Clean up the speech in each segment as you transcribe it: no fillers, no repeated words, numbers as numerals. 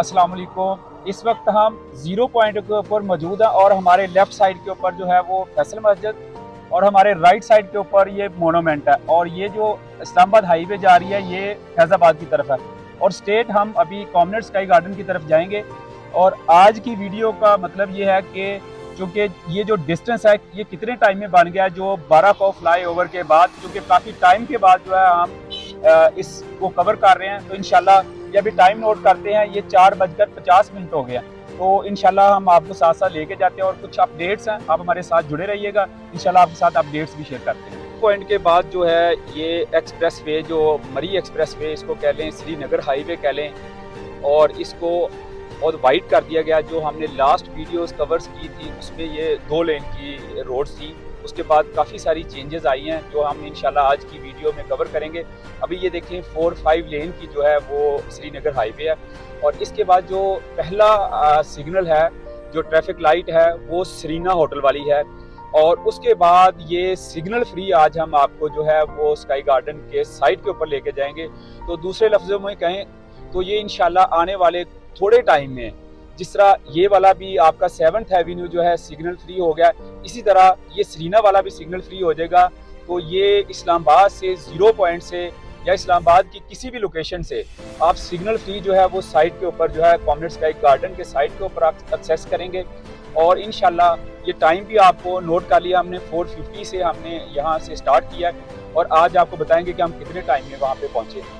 अस्सलाम वालेकुम। इस वक्त हम ज़ीरो पॉइंट के ऊपर मौजूद हैं और हमारे लेफ़्ट साइड के ऊपर जो है वो फैसल मस्जिद और हमारे राइट साइड के ऊपर ये मोनूमेंट है और ये जो इस्लामाबाद हाईवे जा रही है ये फैज़ाबाद की तरफ है और स्टेट हम अभी कॉमनर स्काई गार्डन की तरफ जाएंगे। और आज की वीडियो का मतलब ये है कि चूँकि ये जो डिस्टेंस है ये कितने टाइम में बन गया है, जो बाराकोव फ्लाई ओवर के बाद, क्योंकि काफ़ी टाइम के बाद जो है हम इसको कवर कर रहे हैं। तो इंशाल्लाह ये अभी टाइम नोट करते हैं, ये 4:50 हो गया। तो इंशाल्लाह हम आपको साथ साथ लेके जाते हैं और कुछ अपडेट्स हैं, आप हमारे साथ जुड़े रहिएगा। इंशाल्लाह आपके साथ अपडेट्स भी शेयर करते हैं। पॉइंट के बाद जो है ये एक्सप्रेस वे, जो मरी एक्सप्रेस वे इसको कह लें, श्रीनगर हाईवे कह लें, और इसको बहुत वाइड कर दिया गया। जो हमने लास्ट वीडियोस कवर्स की थी उसमें ये 2 लेन की रोड्स थी, उसके बाद काफ़ी सारी चेंजेस आई हैं जो हम इंशाल्लाह आज की वीडियो में कवर करेंगे। अभी ये देखें 4-5 लेन की जो है वो श्रीनगर हाईवे है और इसके बाद जो पहला सिग्नल है, जो ट्रैफिक लाइट है, वो सरीना होटल वाली है। और उसके बाद ये सिग्नल फ्री आज हम आपको जो है वो स्काई गार्डन के साइड के ऊपर लेके जाएंगे। तो दूसरे लफ्ज़ों में कहें तो ये इंशाल्लाह आने वाले थोड़े टाइम में, जिस तरह ये वाला भी आपका 7th एवेन्यू जो है सिग्नल फ्री हो गया, इसी तरह ये सरीना वाला भी सिग्नल फ्री हो जाएगा। तो ये इस्लामाबाद से ज़ीरो पॉइंट से या इस्लामाबाद की किसी भी लोकेशन से आप सिग्नल फ्री जो है वो साइट के ऊपर जो है कॉमनर स्काई गार्डन के साइट के ऊपर आप एक्सेस करेंगे। और इंशाल्लाह ये टाइम भी आपको नोट कर लिया हमने, 4:50 से हमने यहाँ से स्टार्ट किया है और आज आपको बताएंगे कि हम कितने टाइम में वहाँ पे पहुँचे।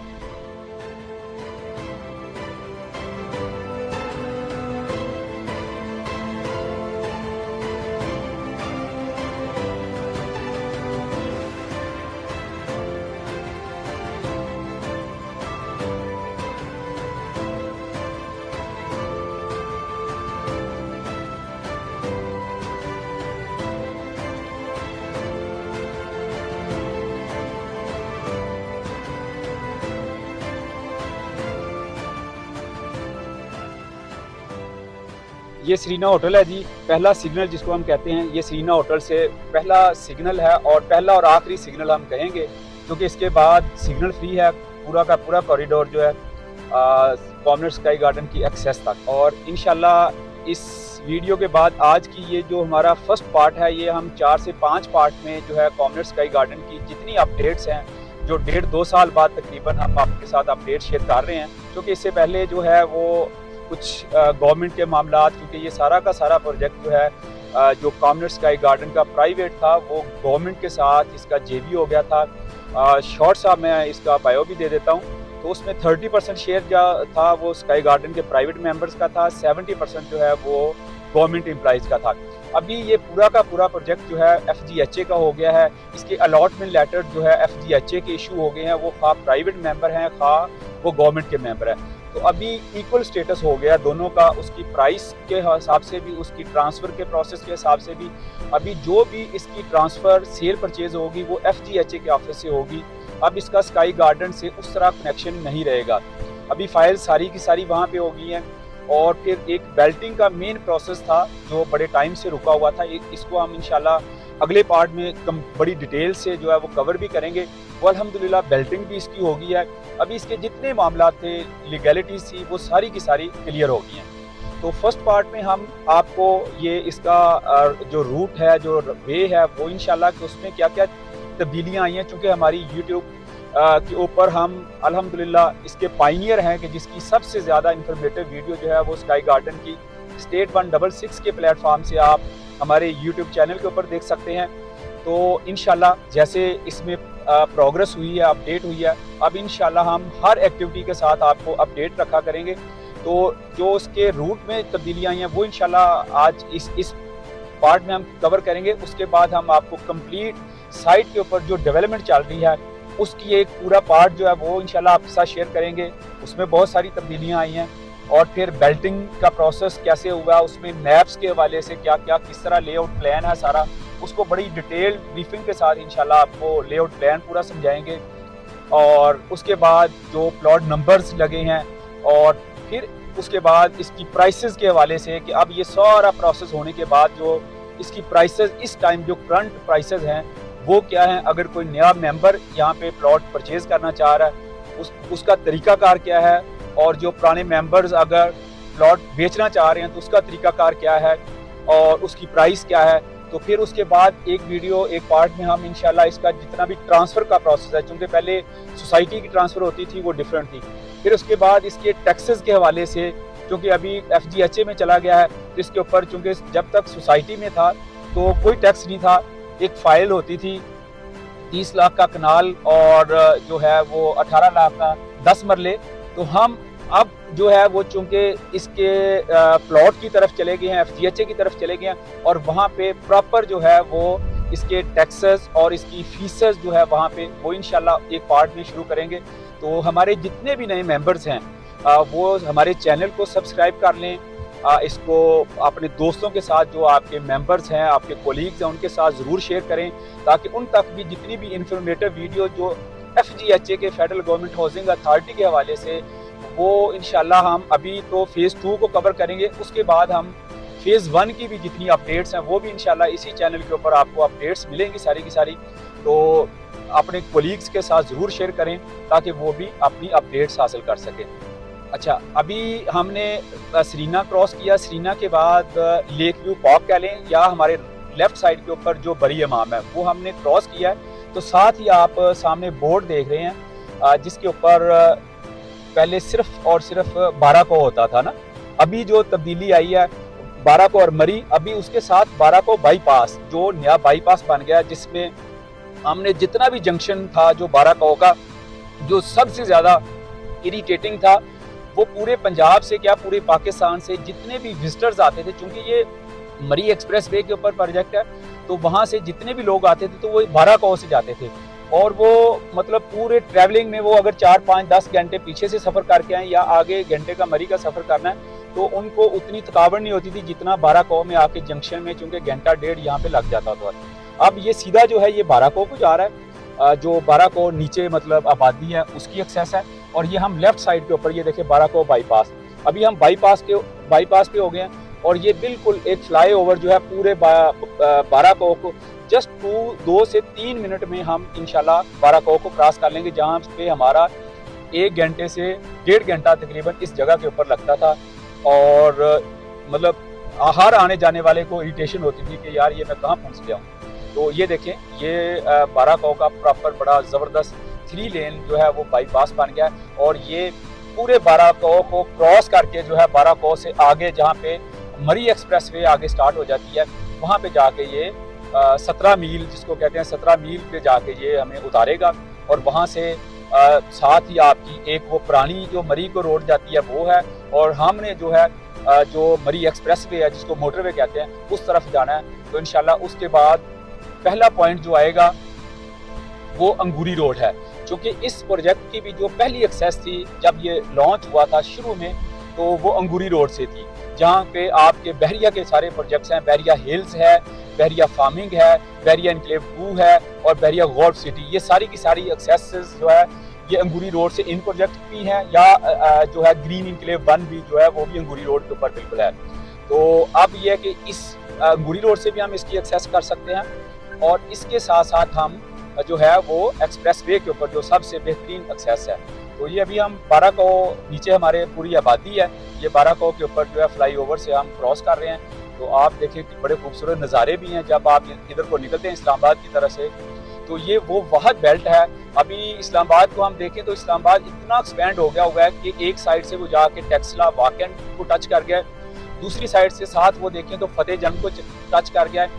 ये सरीना होटल है जी, पहला सिग्नल जिसको हम कहते हैं, ये सरीना होटल से पहला सिग्नल है और पहला और आखिरी सिग्नल हम कहेंगे, क्योंकि इसके बाद सिग्नल फ्री है पूरा का पूरा कॉरिडोर जो है कॉमनर स्काई गार्डन की एक्सेस तक। और इंशाल्लाह इस वीडियो के बाद आज की ये जो हमारा फर्स्ट पार्ट है, ये हम 4 से 5 पार्ट में जो है कॉमनर स्काई गार्डन की जितनी अपडेट्स हैं, जो 1.5-2 साल बाद तकरीबन हम आपके साथ अपडेट शेयर कर रहे हैं, क्योंकि इससे पहले जो है वो कुछ गवर्नमेंट के मामलात, क्योंकि ये सारा का सारा प्रोजेक्ट जो है जो कॉमनर स्काई गार्डन का प्राइवेट था वो गवर्नमेंट के साथ इसका जेबी हो गया था। शॉर्ट सा मैं इसका बायो भी दे देता हूँ। तो उसमें 30% शेयर जो था वो स्काई गार्डन के प्राइवेट मेंबर्स का था, 70% जो है वो गवर्नमेंट एम्प्लॉइज़ का था। अभी ये पूरा का पूरा प्रोजेक्ट जो है FGHA का हो गया है। इसके अलॉटमेंट लेटर जो है FGHA के इशू हो गए हैं, वो खा प्राइवेट मेंबर हैं खा वो गवर्नमेंट के मेंबर हैं। तो अभी इक्वल स्टेटस हो गया दोनों का, उसकी प्राइस के हिसाब से भी, उसकी ट्रांसफ़र के प्रोसेस के हिसाब से भी। अभी जो भी इसकी ट्रांसफ़र सेल परचेज़ होगी वो FGHA के ऑफिस से होगी। अब इसका स्काई गार्डन से उस तरह कनेक्शन नहीं रहेगा। अभी फाइल सारी की सारी वहाँ पे हो गई हैं। और फिर एक बेल्टिंग का मेन प्रोसेस था जो बड़े टाइम से रुका हुआ था, इसको हम इंशाल्लाह अगले पार्ट में बड़ी डिटेल से जो है वो कवर भी करेंगे। वो अल्हम्दुलिल्लाह बेल्टिंग भी इसकी हो गई है। अभी इसके जितने मामला थे, लीगैलिटीज़ थी, वो सारी की सारी क्लियर हो गई हैं। तो फर्स्ट पार्ट में हम आपको ये इसका जो रूट है, जो वे है, वो इंशाल्लाह कि उसमें क्या क्या तब्दीलियाँ आई हैं, चूँकि हमारी यूट्यूब के ऊपर हम अल्हम्दुलिल्लाह इसके पाइनियर हैं कि जिसकी सबसे ज़्यादा इंफॉर्मेटिव वीडियो जो है वो स्काई गार्डन की स्टेट 166 के प्लेटफॉर्म से आप हमारे यूट्यूब चैनल के ऊपर देख सकते हैं। तो इंशाल्लाह जैसे इसमें प्रोग्रेस हुई है, अपडेट हुई है, अब इंशाल्लाह हम हर एक्टिविटी के साथ आपको अपडेट रखा करेंगे। तो जो उसके रूट में तब्दीलियाँ आई हैं वो इंशाल्लाह आज इस पार्ट में हम कवर करेंगे। उसके बाद हम आपको कंप्लीट साइट के ऊपर जो डेवलपमेंट चल रही है उसकी एक पूरा पार्ट जो है वो इंशाल्लाह आपके साथ शेयर करेंगे। उसमें बहुत सारी तब्दीलियाँ आई हैं और फिर बेल्टिंग का प्रोसेस कैसे हुआ, उसमें मैप्स के हवाले से क्या क्या किस तरह लेआउट प्लान है सारा, उसको बड़ी डिटेल ब्रीफिंग के साथ इंशाल्लाह आपको लेआउट प्लान पूरा समझाएंगे। और उसके बाद जो प्लॉट नंबर्स लगे हैं और फिर उसके बाद इसकी प्राइसेस के हवाले से कि अब ये सारा प्रोसेस होने के बाद जो इसकी प्राइसेस इस टाइम जो करंट प्राइसेस हैं वो क्या हैं। अगर कोई नया मेंबर यहाँ पे प्लॉट परचेज करना चाह रहा है उसका तरीकाकार क्या है, और जो पुराने मेंबर्स अगर प्लॉट बेचना चाह रहे हैं तो उसका तरीकाकार क्या है और उसकी प्राइस क्या है। तो फिर उसके बाद एक वीडियो, एक पार्ट में हम इंशाल्लाह इसका जितना भी ट्रांसफ़र का प्रोसेस है, क्योंकि पहले सोसाइटी की ट्रांसफ़र होती थी वो डिफरेंट थी, फिर उसके बाद इसके टैक्सेस के हवाले से, क्योंकि अभी FGHA में चला गया है, तो इसके ऊपर चूँकि जब तक सोसाइटी में था तो कोई टैक्स नहीं था। एक फ़ाइल होती थी 30 लाख का कनाल और जो है वो 18 लाख का 10 मरले। तो हम अब जो है वो चूँकि इसके प्लॉट की तरफ चले गए हैं, FGHA की तरफ चले गए हैं और वहाँ पे प्रॉपर जो है वो इसके टैक्सेस और इसकी फीसेस जो है वहाँ पे वो इंशाल्लाह एक पार्ट में शुरू करेंगे। तो हमारे जितने भी नए मेंबर्स हैं वो हमारे चैनल को सब्सक्राइब कर लें, इसको अपने दोस्तों के साथ, जो आपके मेंबर्स हैं, आपके कोलीग्स हैं, उनके साथ ज़रूर शेयर करें, ताकि उन तक भी जितनी भी इंफॉर्मेटिव वीडियो जो FGHA के फेडरल गवर्नमेंट हाउसिंग अथॉरिटी के हवाले से, वो इंशाल्लाह हम अभी तो फ़ेज़ 2 को कवर करेंगे, उसके बाद हम फ़ेज़ 1 की भी जितनी अपडेट्स हैं वो भी इंशाल्लाह इसी चैनल के ऊपर आपको अपडेट्स मिलेंगी सारी की सारी। तो अपने कोलीग्स के साथ ज़रूर शेयर करें ताकि वो भी अपनी अपडेट्स हासिल कर सकें। अच्छा, अभी हमने सरीना क्रॉस किया, सरीना के बाद लेक व्यू पॉक कह लें या हमारे लेफ़्ट साइड के ऊपर जो बरी इमाम है वो हमने क्रॉस किया है। तो साथ ही आप सामने बोर्ड देख रहे हैं जिसके ऊपर पहले सिर्फ और सिर्फ बाराको होता था ना, अभी जो तब्दीली आई है बाराको और मरी, अभी उसके साथ बाराको बाईपास, जो नया बाईपास बन गया, जिसमें हमने जितना भी जंक्शन था जो बाराको का, जो सबसे ज़्यादा इरिटेटिंग था, वो पूरे पंजाब से क्या पूरे पाकिस्तान से जितने भी विजिटर्स आते थे, क्योंकि ये मरी एक्सप्रेस वे के ऊपर प्रोजेक्ट है, तो वहाँ से जितने भी लोग आते थे तो वो बाराको से जाते थे और वो मतलब पूरे ट्रैवलिंग में वो अगर 4, 5, 10 घंटे पीछे से सफ़र करके आए या आगे घंटे का मरी का सफ़र करना है तो उनको उतनी थकावट नहीं होती थी जितना बाराको में आके जंक्शन में, चूँकि घंटा डेढ़ यहाँ पे लग जाता था। अब ये सीधा जो है ये बाराको को जा रहा है, जो बाराको नीचे मतलब आबादी है उसकी एक्सेस है, और ये हम लेफ्ट साइड के ऊपर ये देखिए बाराको बाईपास, अभी हम बाईपास पे हो गए हैं और ये बिल्कुल एक फ्लाईओवर जो है पूरे बाराको को जस्ट 2 से 3 मिनट में हम इंशाल्लाह बाराको को क्रॉस कर लेंगे, जहाँ पे हमारा 1 घंटे से 1.5 घंटा तकरीबन इस जगह के ऊपर लगता था। और मतलब हर आने जाने वाले को इरिटेशन होती थी कि यार ये मैं कहाँ पहुँच गया हूँ। तो ये देखें, ये बाराको का प्रॉपर बड़ा ज़बरदस्त 3 लेन जो है वो बाईपास बन गया है और ये पूरे बाराको को क्रॉस करके जो है बाराको से आगे जहाँ पे मरी एक्सप्रेस वे आगे स्टार्ट हो जाती है, वहाँ पे जाके ये 17 मील जिसको कहते हैं 17 मील पे जाके ये हमें उतारेगा और वहाँ से साथ ही आपकी एक वो पुरानी जो मरी को रोड जाती है वो है, और हमने जो है जो मरी एक्सप्रेस वे है जिसको मोटरवे कहते हैं उस तरफ जाना है। तो इंशाल्लाह उसके बाद पहला पॉइंट जो आएगा वो अंगूरी रोड है, क्योंकि इस प्रोजेक्ट की भी जो पहली एक्सेस थी जब ये लॉन्च हुआ था शुरू में, तो वो अंगूरी रोड से थी, जहाँ पे आपके बहरिया के सारे प्रोजेक्ट्स हैं, बहरिया हिल्स है, बहरिया फार्मिंग है, बहरिया इनक्लेव 2 है और बहरिया गोल्फ सिटी, ये सारी की सारी एक्सेस जो है ये अंगूरी रोड से इन प्रोजेक्ट भी हैं, या जो है ग्रीन इनक्लेव 1 भी जो है वो भी अंगूरी रोड के ऊपर बिल्कुल है। तो अब ये है कि इस अंगूरी रोड से भी हम इसकी एक्सेस कर सकते हैं, और इसके साथ साथ हम जो है वो एक्सप्रेस वे के ऊपर जो सबसे बेहतरीन एक्सेस है। तो ये अभी हम बाराको, नीचे हमारे पूरी आबादी है, ये बाराको के ऊपर जो है फ्लाईओवर से हम क्रॉस कर रहे हैं। तो आप देखिए कि बड़े खूबसूरत नज़ारे भी हैं जब आप इधर को निकलते हैं इस्लामाबाद की तरफ से। तो ये वो वाहद बेल्ट है। अभी इस्लामाबाद को हम देखें तो इस्लामाबाद इतना एक्सपेंड हो गया हुआ है कि एक साइड से वो जाके टेक्सला वाकन को टच कर गया है, दूसरी साइड से साथ वो देखें तो फतेह जंग को टच कर गया है,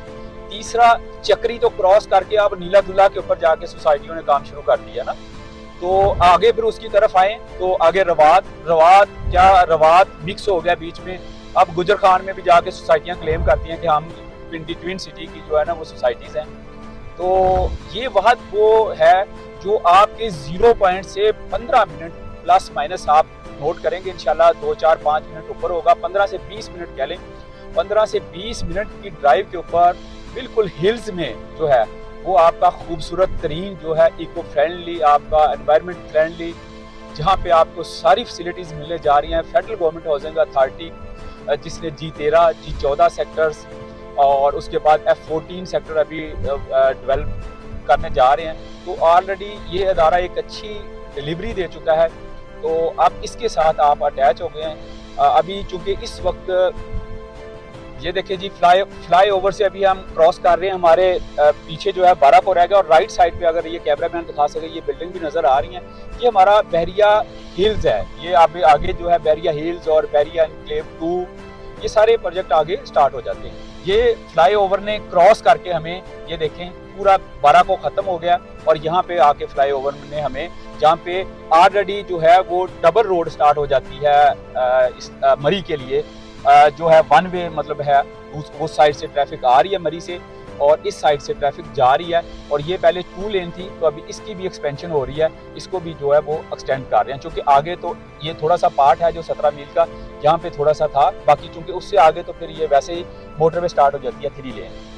तीसरा चक्री तो क्रॉस करके अब नीला दुल्ला के ऊपर जाके सोसाइटियों ने काम शुरू कर दिया ना। तो आगे फिर उसकी तरफ आए तो आगे रवात मिक्स हो गया बीच में। अब गुजर खान में भी जाके सोसाइटियाँ क्लेम करती हैं कि हम ट्विन सिटी की जो है ना वो सोसाइटीज़ हैं। तो ये वहद वो है जो आपके 0 पॉइंट से 15 मिनट प्लस माइनस आप नोट करेंगे, इंशाल्लाह 2, 4, 5 मिनट ऊपर होगा, 15 से 20 मिनट कह लें। 15 से 20 मिनट की ड्राइव के ऊपर बिल्कुल हिल्स में जो है वो आपका खूबसूरत तरीन जो है इको फ्रेंडली, आपका एनवायरनमेंट फ्रेंडली, जहाँ पे आपको सारी फैसिलिटीज़ मिलने जा रही हैं। फेडरल गवर्नमेंट हाउसिंग अथॉरिटी जिसने G13, G14 सेक्टर्स और उसके बाद F14 सेक्टर अभी डेवलप करने जा रहे हैं। तो ऑलरेडी ये अदारा एक अच्छी डिलीवरी दे चुका है। तो अब इसके साथ आप अटैच हो गए हैं। अभी चूंकि इस वक्त ये देखिए जी, फ्लाई ओवर से अभी हम क्रॉस कर रहे हैं, हमारे पीछे जो है बाराकोट रह गया, और राइट साइड पे अगर ये कैमरा मैन दिखा सके, ये बिल्डिंग भी नजर आ रही है, ये हमारा बहरिया हिल्स है। ये आगे जो है बहरिया हिल्स और बहरिया एनक्लेव 2, ये सारे प्रोजेक्ट आगे स्टार्ट हो जाते हैं। ये फ्लाई ओवर ने क्रॉस करके हमें, ये देखें, पूरा बाराकोट खत्म हो गया, और यहाँ पे आके फ्लाई ओवर ने हमें, जहाँ पे ऑलरेडी जो है वो डबल रोड स्टार्ट हो जाती है इस मरी के लिए, जो है वन वे मतलब है, उस साइड से ट्रैफिक आ रही है मरी से, और इस साइड से ट्रैफिक जा रही है। और ये पहले 2 लेन थी, तो अभी इसकी भी एक्सपेंशन हो रही है, इसको भी जो है वो एक्सटेंड कर रहे हैं, क्योंकि आगे तो ये थोड़ा सा पार्ट है जो 17 मील का, यहाँ पे थोड़ा सा था, बाकी चूंकि उससे आगे तो फिर ये वैसे ही मोटरवे स्टार्ट हो जाती है 3 लेन।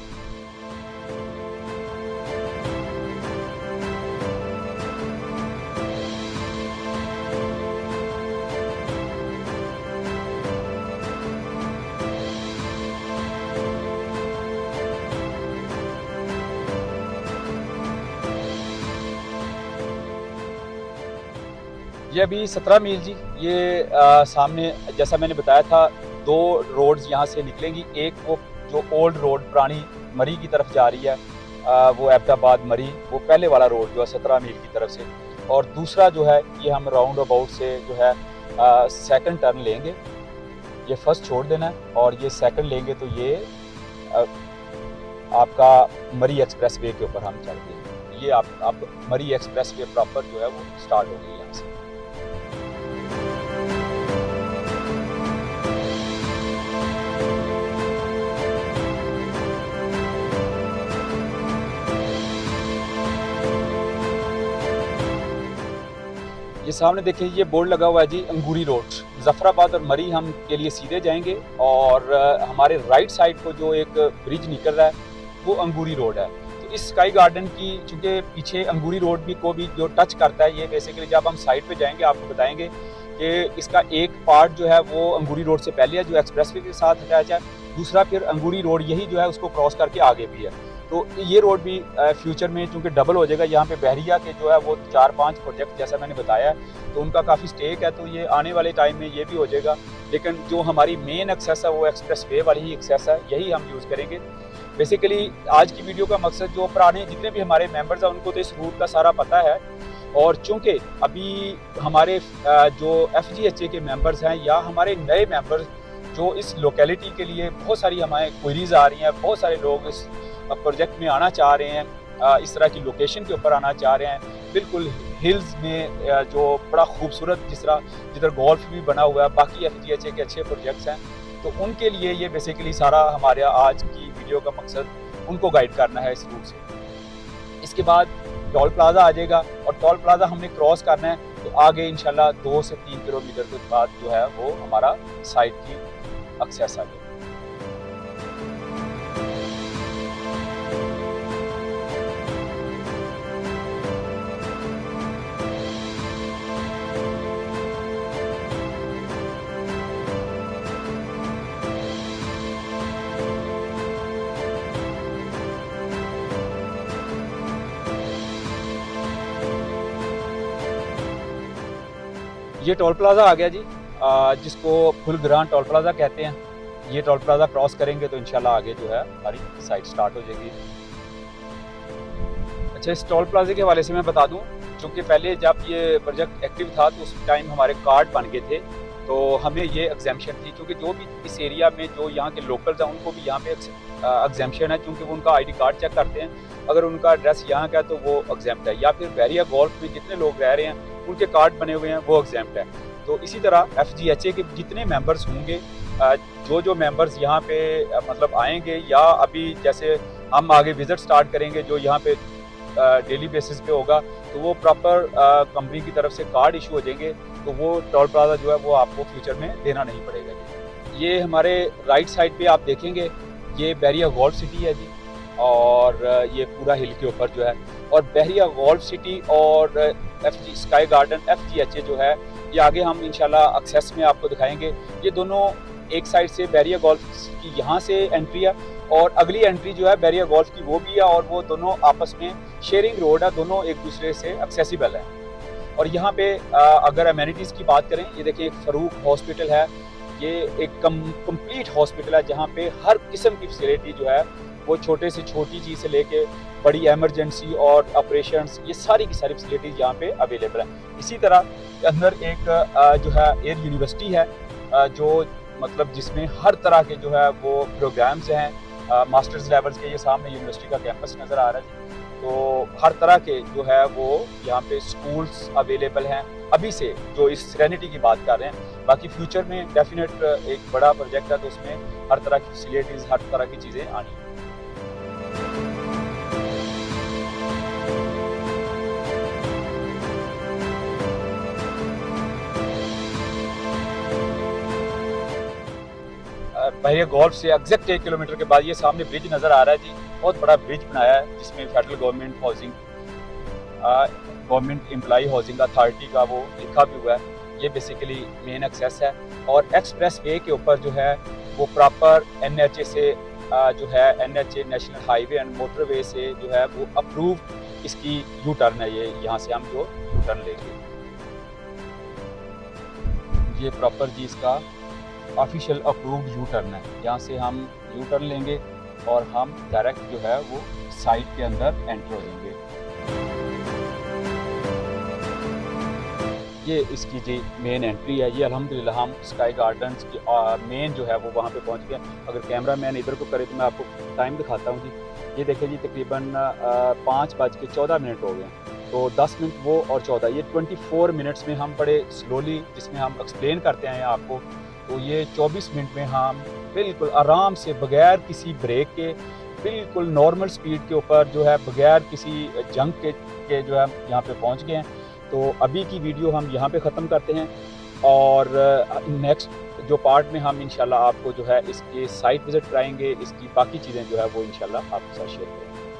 ये अभी 17 मील जी, ये सामने जैसा मैंने बताया था 2 रोड्स यहाँ से निकलेंगी। एक वो जो ओल्ड रोड पुरानी मरी की तरफ जा रही है, वो एबटाबाद मरी, वो पहले वाला रोड जो है 17 मील की तरफ से, और दूसरा जो है ये हम राउंड अबाउट से जो है सेकंड टर्न लेंगे। ये फर्स्ट छोड़ देना है, और ये सेकंड लेंगे तो ये आपका मरी एक्सप्रेस वे के ऊपर हम चल देंगे। ये आप मरी एक्सप्रेस वे प्रॉपर जो है वो स्टार्ट हो गई यहाँ से। ये सामने देखिए, ये बोर्ड लगा हुआ है जी, अंगूरी रोड। जफराबाद और मरी हम के लिए सीधे जाएंगे, और हमारे राइट साइड को जो एक ब्रिज निकल रहा है वो अंगूरी रोड है। तो इस स्काई गार्डन की, चूंकि पीछे अंगूरी रोड भी को भी जो टच करता है, ये बेसिकली जब हम साइड पे जाएंगे आपको बताएंगे कि इसका एक पार्ट जो है वो अंगूरी रोड से पहले है, जो एक्सप्रेसवे के साथ अटैच है, दूसरा फिर अंगूरी रोड यही जो है उसको क्रॉस करके आगे भी है। तो ये रोड भी फ्यूचर में चूंकि डबल हो जाएगा, यहाँ पे बहरिया के जो है वो 4-5 प्रोजेक्ट जैसा मैंने बताया है, तो उनका काफ़ी स्टेक है, तो ये आने वाले टाइम में ये भी हो जाएगा। लेकिन जो हमारी मेन एक्सेस है वो एक्सप्रेस वे वाली ही एक्सेस है, यही हम यूज़ करेंगे। बेसिकली आज की वीडियो का मकसद, जो पुराने जितने भी हमारे मेंबर्स हैं उनको तो इस रूट का सारा पता है, और चूंकि अभी हमारे जो FGHA के मेंबर्स हैं या हमारे नए मेंबर्स जो इस लोकेलिटी के लिए, बहुत सारी हमारे क्वेरीज आ रही हैं, बहुत सारे लोग इस प्रोजेक्ट में आना चाह रहे हैं, इस तरह की लोकेशन के ऊपर आना चाह रहे हैं, बिल्कुल हिल्स में, जो बड़ा खूबसूरत जिधर गोल्फ भी बना हुआ है, बाकी FGHA के अच्छे प्रोजेक्ट्स हैं, तो उनके लिए ये बेसिकली सारा हमारे आज की वीडियो का मकसद उनको गाइड करना है इस रूट से। इसके बाद टोल प्लाजा आ जाएगा, और टोल प्लाजा हमने क्रॉस करना है, तो आगे इंशाल्लाह 2 से 3 किलोमीटर के बाद जो है वो हमारा साइड की एक्सेस आ जाएगा। ये टोल प्लाजा आ गया जी, जिसको फुलग्रां टोल प्लाजा कहते हैं। ये टोल प्लाजा क्रॉस करेंगे तो इंशाल्लाह आगे जो है हमारी साइड स्टार्ट हो जाएगी। अच्छा, इस टोल प्लाजे के हवाले से मैं बता दूं, क्योंकि पहले जब ये प्रोजेक्ट एक्टिव था तो उस टाइम हमारे कार्ड बन गए थे, तो हमें ये एग्जेम्पशन थी, क्योंकि जो भी इस एरिया में जो यहाँ के लोकल्स हैं उनको भी यहाँ पे एग्जेम्पशन है, क्योंकि वो उनका ID कार्ड चेक करते हैं, अगर उनका एड्रेस यहाँ का है तो वो एग्जेम्प्ट है, या फिर बहरिया गोल्फ में जितने लोग रह रहे हैं उनके कार्ड बने हुए हैं वो एग्जेम्प्ट है। तो इसी तरह FGHA के जितने मेंबर्स होंगे, जो मेंबर्स यहाँ पे मतलब आएंगे, या अभी जैसे हम आगे विजिट स्टार्ट करेंगे जो यहाँ पे डेली बेसिस पे होगा, तो वो प्रॉपर कंपनी की तरफ से कार्ड इशू हो जाएंगे, तो वो टोल प्लाजा जो है वो आपको फ्यूचर में देना नहीं पड़ेगा। ये हमारे राइट साइड पे आप देखेंगे, ये बहरिया गोल्फ सिटी है जी, और ये पूरा हिल के ऊपर जो है, और बहरिया गोल्फ सिटी और स्काई गार्डन FGHA जो है, ये आगे हम इंशाल्लाह एक्सेस में आपको दिखाएंगे। ये दोनों एक साइड से बहरिया गोल्फ की यहाँ से एंट्री है, और अगली एंट्री जो है बहरिया गोल्फ की वो भी है, और वो दोनों आपस में शेयरिंग रोड है, दोनों एक दूसरे से एक्सेसिबल है। और यहाँ पे अगर अमेनिटीज़ की बात करें, ये देखिए फरूक हॉस्पिटल है, ये एक कंप्लीट हॉस्पिटल है जहाँ पे हर किस्म की फैसिलिटी जो है वो छोटे से छोटी चीज़ से लेके बड़ी एमरजेंसी और ऑपरेशंस, ये सारी की सारी फैसिलिटीज़ यहाँ पे अवेलेबल है। इसी तरह अंदर एक जो है एयर यूनिवर्सिटी है, जो मतलब जिसमें हर तरह के जो है वो प्रोग्राम्स हैं, मास्टर्स लेवल्स के। ये सामने यूनिवर्सिटी का कैंपस नज़र आ रहा है जी। तो हर तरह के जो है वो यहाँ पे स्कूल्स अवेलेबल हैं अभी से, जो इस सेरेनिटी की बात कर रहे हैं। बाकी फ्यूचर में डेफिनेट एक बड़ा प्रोजेक्ट है, तो उसमें हर तरह की फैसिलिटीज़, हर तरह की चीज़ें आनी हैं। बहरिया गोल्फ से एग्जैक्ट 1 किलोमीटर के बाद ये सामने ब्रिज नज़र आ रहा है जी। बहुत बड़ा ब्रिज बनाया है जिसमें federal government housing, government employee housing authority का वो लिखा भी हुआ है। ये बेसिकली मेन एक्सेस है। और एक्सप्रेस वे के ऊपर जो है वो प्रॉपर NHA से जो है NHA national highway and motorway से जो है वो अप्रूव इसकी यू टर्न है। ये यहाँ से हम जो यू टर्न लेंगे, ये प्रॉपर जी इसका ऑफिशियल अप्रूव्ड यू टर्न है। यहाँ से हम यू टर्न लेंगे और हम डायरेक्ट जो है वो साइट के अंदर एंटर हो जाएंगे। ये इसकी जी मेन एंट्री है। ये अल्हम्दुलिल्लाह हम स्काई गार्डन्स की मेन जो है वो वहाँ पे पहुँच गए। अगर कैमरा मैन इधर को करे तो मैं आपको टाइम दिखाता हूँ जी। ये देखिए जी, तकरीबन 5:14 हो गए। तो 10 मिनट वो और 14, ये 24 मिनट्स में हम बड़े स्लोली, जिसमें हम एक्सप्लेन करते हैं आपको, तो ये 24 मिनट में हम बिल्कुल आराम से बगैर किसी ब्रेक के, बिल्कुल नॉर्मल स्पीड के ऊपर जो है, बगैर किसी जंग के जो है यहाँ पे पहुँच गए हैं। तो अभी की वीडियो हम यहाँ पे ख़त्म करते हैं और नेक्स्ट जो पार्ट में हम इंशाल्लाह आपको जो है इसके साइट विज़िट कराएंगे, इसकी बाकी चीज़ें जो है वो इंशाल्लाह आपके साथ शेयर करेंगे।